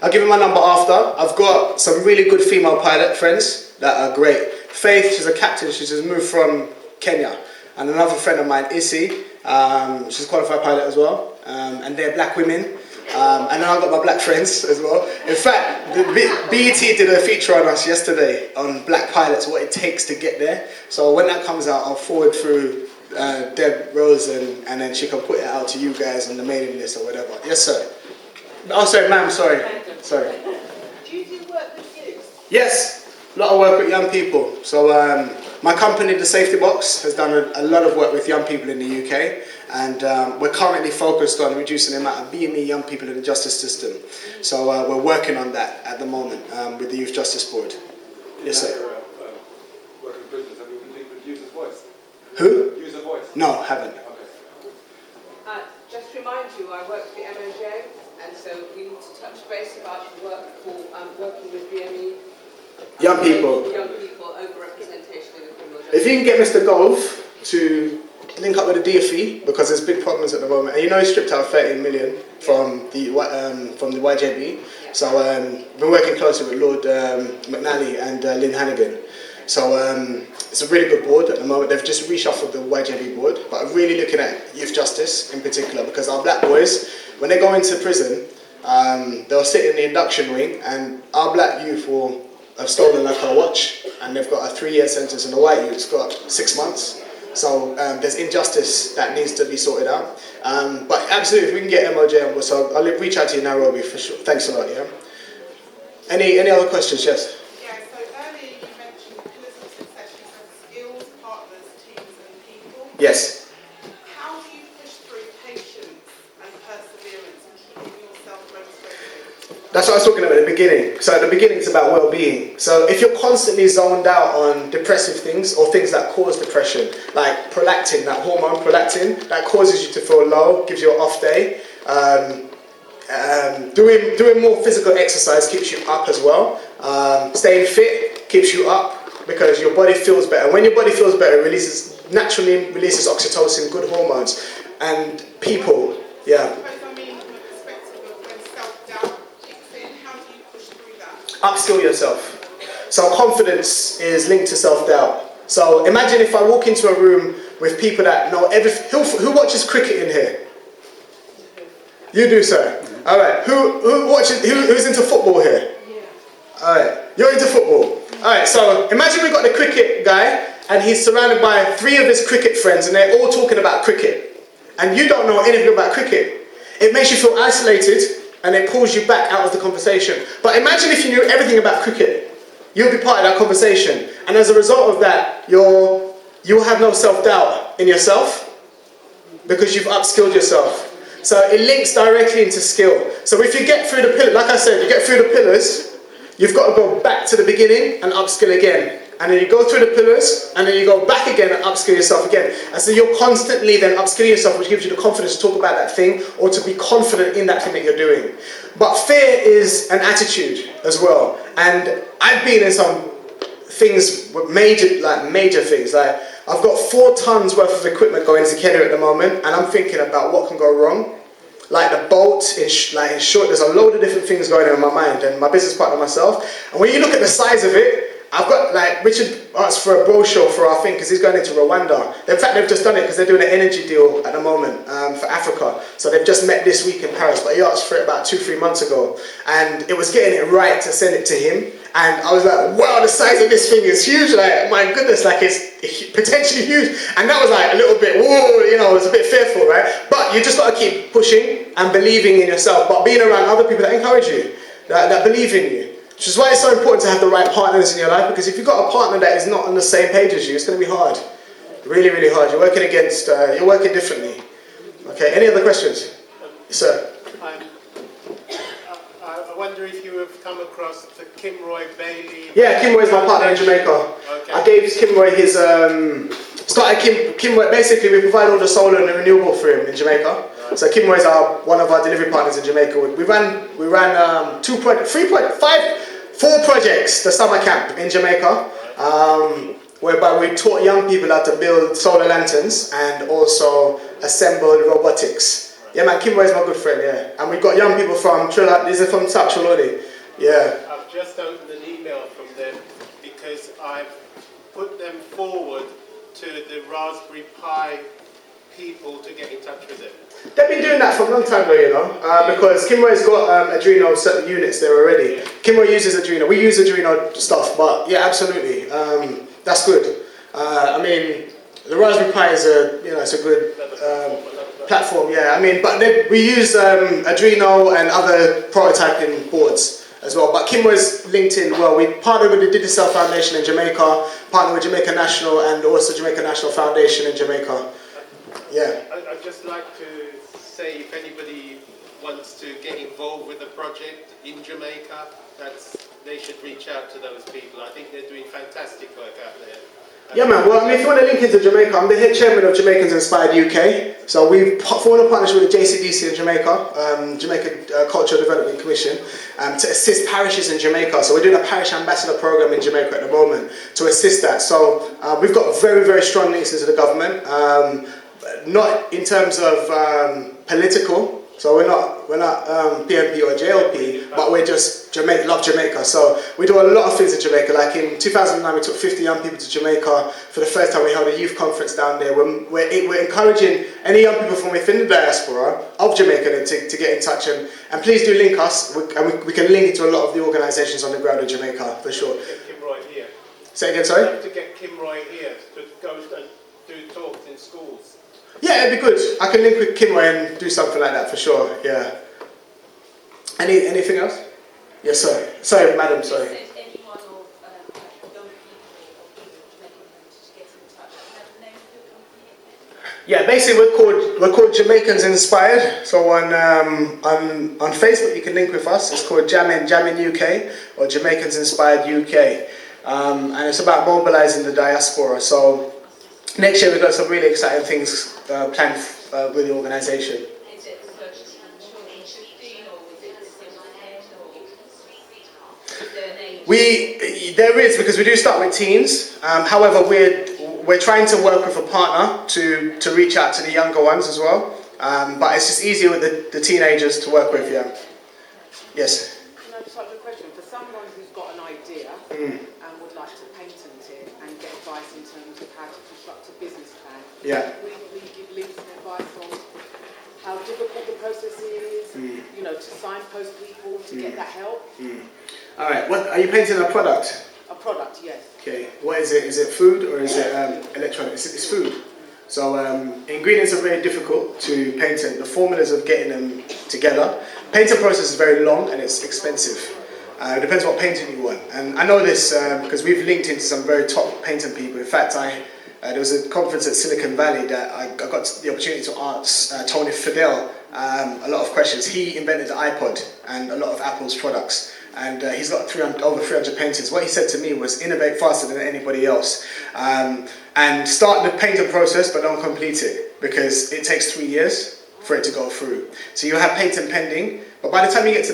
I'll give you my number after. I've got some really good female pilot friends that are great. Faith, she's a captain, she's just moved from Kenya. And another friend of mine, Issy, she's a qualified pilot as well. And they're black women. And then I've got my black friends as well. In fact, the BET did a feature on us yesterday on black pilots, what it takes to get there. So when that comes out, I'll forward through Deb Rose and then she can put it out to you guys on the mailing list or whatever. Yes, sir. Oh, sorry, ma'am, sorry. Do you do work with youth? Yes, a lot of work with young people. So my company, The Safety Box, has done a lot of work with young people in the UK, and we're currently focused on reducing the amount of BME young people in the justice system. So we're working on that at the moment with the Youth Justice Board. Yes, sir. Working with prisoners, have you completed with Use of Voice? Who? Use of Voice? No, haven't. Okay. Just to remind you, I work for the MOJ, and so we need to touch base about the work for working with BME. Young people. Overrepresentation in the criminal justice. If you can get Mr. Gove to link up with the DFE, because there's big problems at the moment, and you know he stripped out 13 million from the YJB. So we've been working closely with Lord McNally and Lynn Hannigan. So it's a really good board at the moment. They've just reshuffled the YJB board, but I'm really looking at youth justice in particular, because our black boys, when they go into prison, they'll sit in the induction wing, and our black youth will have stolen like a watch, and they've got a 3-year sentence, and the white youth's got 6 months. So there's injustice that needs to be sorted out. But absolutely, if we can get MOJ on board, so I'll reach out to you in Nairobi for sure. Thanks a lot, yeah? Any other questions? Yes? Yeah, so earlier you mentioned pillars of success, you said skills, partners, teams and people. Yes. How do you push through patience and perseverance and keeping yourself motivated? That's what I was talking about at the beginning. So at the beginning it's about well-being. So if you're constantly zoned out on depressive things or things that cause depression, like prolactin, that hormone prolactin, that causes you to feel low, gives you an off day. Doing more physical exercise keeps you up as well. Staying fit keeps you up because your body feels better. When your body feels better, it naturally releases oxytocin, good hormones. And people, yeah. Upskill yourself. So confidence is linked to self-doubt. So imagine if I walk into a room with people that know everything. Who watches cricket in here? You do, sir. All right. Who's into football here? All right. You're into football. All right. So imagine we've got the cricket guy, and he's surrounded by 3 of his cricket friends, and they're all talking about cricket, and you don't know anything about cricket. It makes you feel isolated, and it pulls you back out of the conversation. But imagine if you knew everything about cricket. You'll be part of that conversation. And as a result of that, you'll have no self-doubt in yourself because you've upskilled yourself. So it links directly into skill. So if you get through the pillars, like I said, you get through the pillars, you've got to go back to the beginning and upskill again. And then you go through the pillars, and then you go back again and upskill yourself again. And so you're constantly then upskilling yourself, which gives you the confidence to talk about that thing or to be confident in that thing that you're doing. But fear is an attitude as well. And I've been in some things, major things. Like I've got 4 tons worth of equipment going into Kenya at the moment, and I'm thinking about what can go wrong. Like the boat, in short, there's a load of different things going on in my mind, and my business partner myself. And when you look at the size of it, I've got, like, Richard asked for a brochure for our thing because he's going into Rwanda. In fact, they've just done it because they're doing an energy deal at the moment for Africa. So they've just met this week in Paris, but he asked for it about 2-3 months ago. And it was getting it right to send it to him. And I was like, wow, the size of this thing is huge. Like, my goodness, like, it's potentially huge. And that was like a little bit, whoa, you know, it was a bit fearful, right? But you just got to keep pushing and believing in yourself, but being around other people that encourage you, that believe in you. Which is why it's so important to have the right partners in your life, because if you've got a partner that is not on the same page as you, it's going to be hard. Really, really hard. You're working differently. Okay, any other questions? Sir? I wonder if you have come across the Kimroy Bailey... Yeah, Kimroy's my partner in Jamaica. Okay. I gave Kimroy his... Kimroy, basically we provide all the solar and the renewable for him in Jamaica. Right. So Kimroy's one of our delivery partners in Jamaica. We ran 4 projects, the summer camp in Jamaica, whereby we taught young people how to build solar lanterns and also assemble robotics Yeah, man, Kimbo is my good friend, yeah. And we've got young people from Trinidad, these are from South Trelawney. Yeah. I've just opened an email from them because I've put them forward to the Raspberry Pi people to get in touch with them. They've been doing that for a long time though, you know, because Kimbo's got Adreno certain units there already. Kimbo uses Adreno, we use Adreno stuff, but yeah, absolutely, that's good. I mean, the Raspberry Pi is it's a good platform, yeah. I mean, but we use Adreno and other prototyping boards as well. But Kimbo's linked in well. We partnered with the Digicel Foundation in Jamaica, partnered with Jamaica National and also Jamaica National Foundation in Jamaica. Yeah. I'd just like to say if anybody wants to get involved with the project in Jamaica, they should reach out to those people. I think they're doing fantastic work out there. Yeah, man. Well, I mean, if you want to link into Jamaica, I'm the head chairman of Jamaicans Inspired UK. So we've formed a partnership with the JCDC in Jamaica, Jamaica Cultural Development Commission, to assist parishes in Jamaica. So we're doing a parish ambassador program in Jamaica at the moment to assist that. So we've got very, very strong links into the government, not in terms of political. So we're not PMP or JLP, but we're just love Jamaica. So we do a lot of things in Jamaica. Like in 2009, we took 50 young people to Jamaica for the first time. We held a youth conference down there. We're encouraging any young people from within the diaspora of Jamaica to get in touch and please do link us. We can link into a lot of the organisations on the ground in Jamaica for sure. Get Kim Roy here. Say again, sorry? I'd like to get Kim Roy here to go and do talks in schools. Yeah, it'd be good. I can link with Kimway and do something like that for sure. Yeah. Anything else? Yes, sorry. Sorry, madam. Sorry. If anyone of young people or people Jamaican to get in touch, have the name of your company again? Yeah, basically we're called Jamaicans Inspired. So on Facebook you can link with us. It's called Jamin UK or Jamaicans Inspired UK, and it's about mobilising the diaspora. So next year we've got some really exciting things planned with the organisation. Is it for children 15 or is it 10 or is there an age? There is, because we do start with teens. However, we're trying to work with a partner to reach out to the younger ones as well. But it's just easier with the teenagers to work with. Yeah. Yes. Can I just ask a question? For someone who's got an idea and would like to patent it and get advice in terms of how to construct a business plan, Yeah. we give links and advice on how difficult the process is, to signpost people to get that help. All right. What are you painting a product? A product, yes. Okay. What is it? Is it food or is it electronics? It's food. So ingredients are very difficult to patent. The formulas of getting them together. Painting process is very long and it's expensive. It depends what painting you want. And I know this because we've linked into some very top painting people. In fact, there was a conference at Silicon Valley that I got the opportunity to ask Tony Fidel a lot of questions. He invented the iPod and a lot of Apple's products. And he's got over 300 paintings. What he said to me was innovate faster than anybody else. And start the painting process, but don't complete it, because it takes 3 years for it to go through. So you have patent pending, but by the time you get to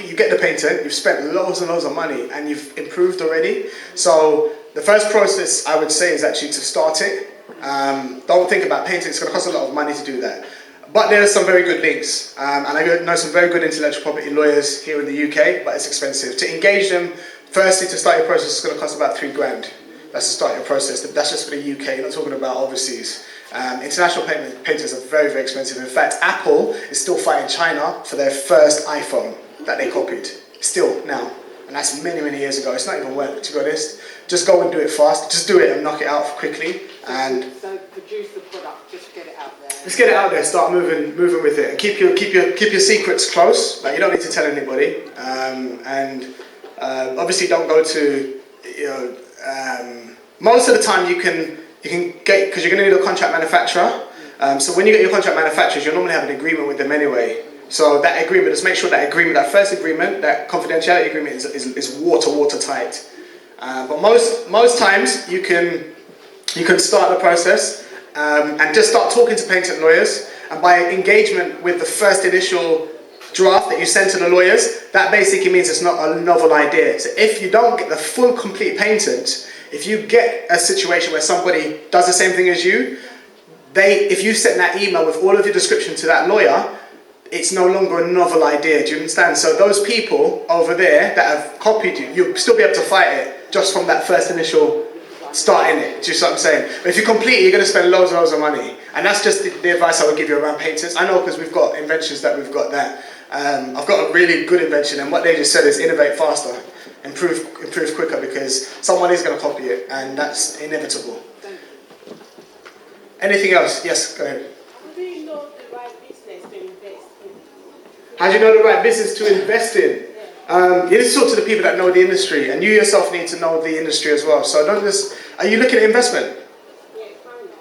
you get the patent, you've spent loads and loads of money and you've improved already. So the first process I would say is actually to start it. Don't think about painting, it's going to cost a lot of money to do that. But there are some very good links, and I know some very good intellectual property lawyers here in the UK, but it's expensive. To engage them, firstly, to start your process, it's going to cost about £3,000. That's to start your process. That's just for the UK, you're not talking about overseas. International painters are very, very expensive. In fact, Apple is still fighting China for their first iPhone that they copied, still now. And that's many, many years ago. It's not even worth it, to be honest. Just go and do it fast. Just do it and knock it out quickly. So produce the product, just get it out there. Just get it out there. Start moving with it, and keep your secrets close. Like, you don't need to tell anybody. Obviously, don't go to most of the time you can get, because you're going to need a contract manufacturer. So when you get your contract manufacturers, you'll normally have an agreement with them anyway. So that agreement, just make sure that first agreement, that confidentiality agreement is watertight. But most times you can start the process and just start talking to patent lawyers, and by engagement with the first initial draft that you send to the lawyers, that basically means it's not a novel idea. So if you don't get the full complete patent, if you get a situation where somebody does the same thing as you, if you send that email with all of your description to that lawyer, it's no longer a novel idea. Do you understand? So those people over there that have copied you, you'll still be able to fight it just from that first initial starting it. Do you see what I'm saying? But if you complete it, you're going to spend loads and loads of money. And that's just the advice I would give you around patents. I know because we've got inventions that we've got that. I've got a really good invention, and what they just said is innovate faster, improve quicker, because someone is going to copy it, and that's inevitable. Anything else? Yes, go ahead. How do you know the right business to invest in? How do you know the right business to invest in? You need to talk to the people that know the industry, and you yourself need to know the industry as well. So don't just... Are you looking at investment? Yeah, kind of,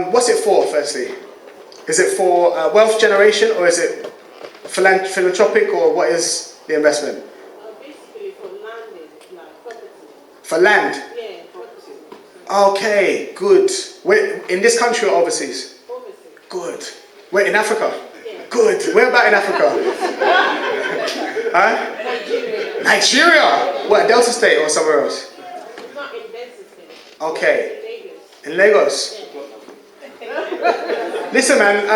but... What's it for, firstly? Is it for wealth generation, or is it philanthropic, or what is the investment? Basically for landing, like property. For land? Yeah, property. Okay, good. Wait, in this country or overseas? Overseas. Good. Wait, in Africa? Yeah. Good. Where about in Africa? Huh? Nigeria. Nigeria? What, Delta State or somewhere else? Not in Delta State. Okay. In Lagos. In Lagos? Listen, man,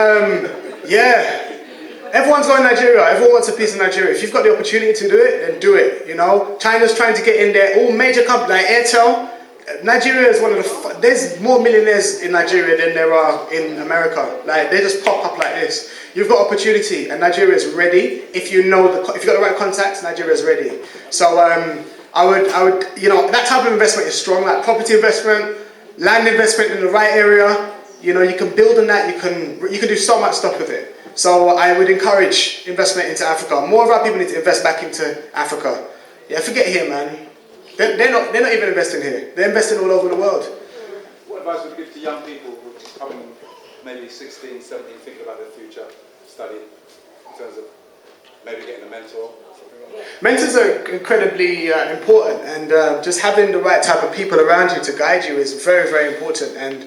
yeah. Everyone's going to Nigeria. Everyone wants a piece of Nigeria. If you've got the opportunity to do it, then do it, you know. China's trying to get in there. All major companies like Airtel. Nigeria is one of the... There's more millionaires in Nigeria than there are in America. Like, they just pop up like this. You've got opportunity, and Nigeria is ready. If you know if you've got the right contacts, Nigeria is ready. So I would, you know, that type of investment is strong. Like property investment, land investment in the right area. You know, you can build on that. You can do so much stuff with it. So I would encourage investment into Africa. More of our people need to invest back into Africa. Yeah, forget here, man. They're not even investing here. They're investing all over the world. What advice would you give to young people who are coming maybe 16, 17, thinking about their future, studying, in terms of maybe getting a mentor? Mentors are incredibly important, and just having the right type of people around you to guide you is very, very important. And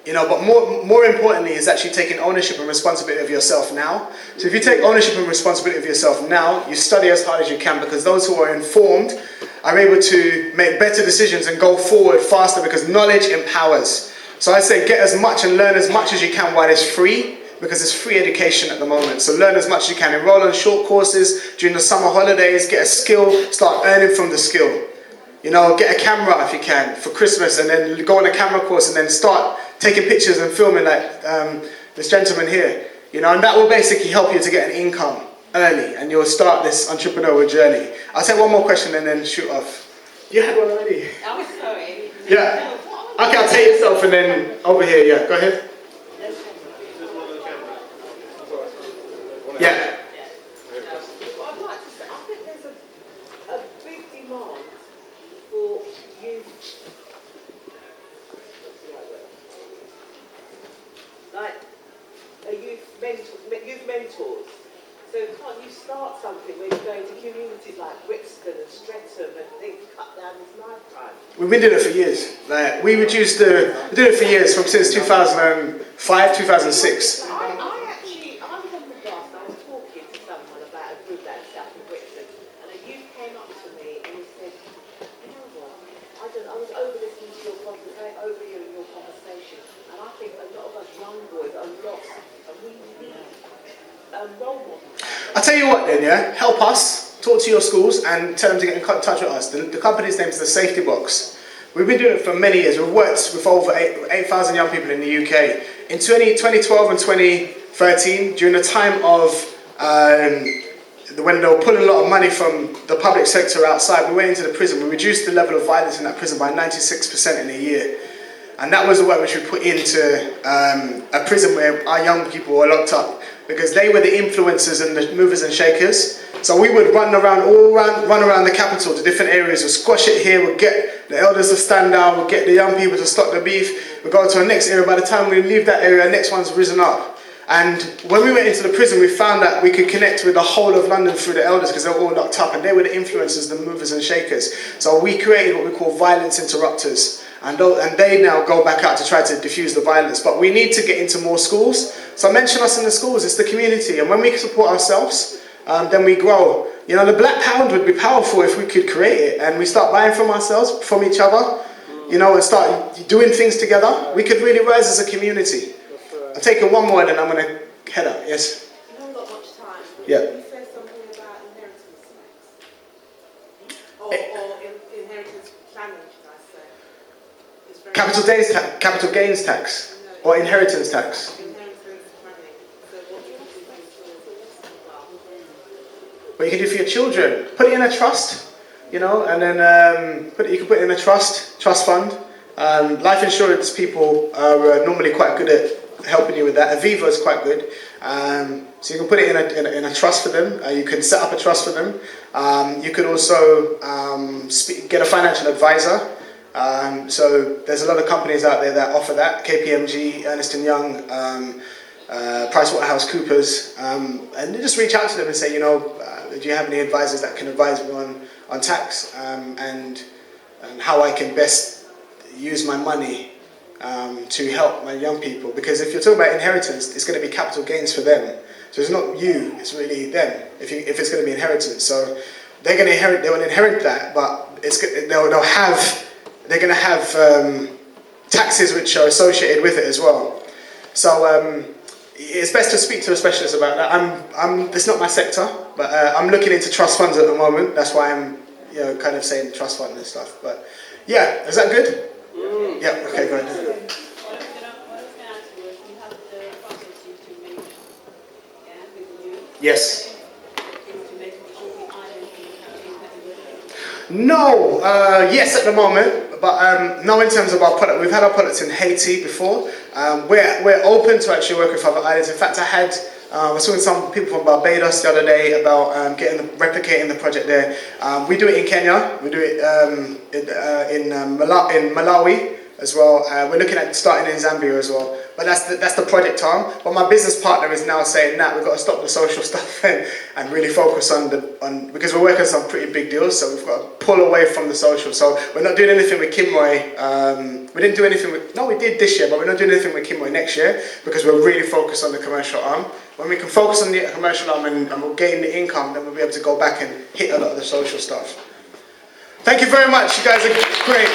you know, but more importantly is actually taking ownership and responsibility of yourself now. So if you take ownership and responsibility of yourself now, you study as hard as you can, because those who are informed are able to make better decisions and go forward faster, because knowledge empowers. So I say get as much and learn as much as you can while it's free, because it's free education at the moment. So learn as much as you can. Enroll on short courses during the summer holidays, get a skill, start earning from the skill. You know, get a camera if you can for Christmas, and then go on a camera course and then start taking pictures and filming like this gentleman here. You know, and that will basically help you to get an income early, and you'll start this entrepreneurial journey. I'll take one more question and then shoot off. You had one already? I'm sorry. Yeah. Okay, I'll take yourself and then over here, yeah, go ahead. Yeah. What I'd like to say, I think there's a big demand for youth. Like youth mentors. So can't you start something where you go into communities like Brixton and Streatham and they cut down this knife crime? We've been doing it for years. Like, we did it for years, since 2005, 2006. I was on the bus and I was talking to someone about a group that's up in Brixton, and a youth came up to me and he said, you know what, I was over listening to your conversation, overhearing your conversation, and I think a lot of us young boys are lost, and we need role models. I'll tell you what then, yeah? Help us, talk to your schools and tell them to get in touch with us. The company's name is The Safety Box. We've been doing it for many years. We've worked with over 8,000 young people in the UK. In 2012 and 2013, during the time of when they were pulling a lot of money from the public sector outside, we went into the prison. We reduced the level of violence in that prison by 96% in a year. And that was the work which we put into a prison where our young people were locked up, because they were the influencers and the movers and shakers. So we would run around the capital to different areas, we'd squash it here, we'd get the elders to stand down, we'd get the young people to stop the beef, we'd go to the next area. By the time we leave that area, the next one's risen up. And when we went into the prison, we found that we could connect with the whole of London through the elders, because they were all locked up, and they were the influencers, the movers and shakers. So we created what we call violence interrupters. And they now go back out to try to diffuse the violence. But we need to get into more schools. So mention us in the schools, it's the community. And when we support ourselves, then we grow. You know, the Black Pound would be powerful if we could create it. And we start buying from ourselves, from each other. you know, and start doing things together, we could really rise as a community. I'm taking one more and then I'm going to head up. Yes? I haven't got much time, but Yeah. can you say something about inheritance tax? Or inheritance planning, should I say? It's very Capital gains tax or inheritance tax. Inheritance planning. So what do you do for What you can do for your children, put it in a trust, you know, and then you can put it in a trust fund. Life insurance people are normally quite good at helping you with that. Aviva is quite good, so you can put it in a trust for them. You can set up a trust for them. You could also get a financial advisor. So there's a lot of companies out there that offer that. KPMG, Ernst & Young, PricewaterhouseCoopers, and just reach out to them and say, you know, do you have any advisors that can advise me on tax and how I can best use my money to help my young people? Because if you're talking about inheritance, it's going to be capital gains for them. So it's not you, it's really them. If it's going to be inheritance, so they're going to inherit. They will inherit that, but they're going to have taxes which are associated with it as well. So it's best to speak to a specialist about that. It's not my sector, but I'm looking into trust funds at the moment. That's why I'm, you know, kind of saying trust fund and stuff. But yeah, is that good? Yeah. Okay. Go ahead. What I was going to ask you was, you have the projects you to make, with you. Yes. To make all the islands No, yes at the moment, but no in terms of our product. We've had our products in Haiti before. We're open to actually work with other islands. In fact, I was talking to some people from Barbados the other day about replicating the project there. We do it in Kenya. We do it in Malawi as well. We're looking at starting in Zambia as well. But that's the project arm. But my business partner is now saying that we've got to stop the social stuff and really focus because we're working on some pretty big deals, so we've got to pull away from the social. So we're not doing anything with Kimroy. We didn't do anything we did this year, but we're not doing anything with Kimroy next year because we're really focused on the commercial arm. When we can focus on the commercial arm and we'll gain the income, then we'll be able to go back and hit a lot of the social stuff. Thank you very much. You guys are great.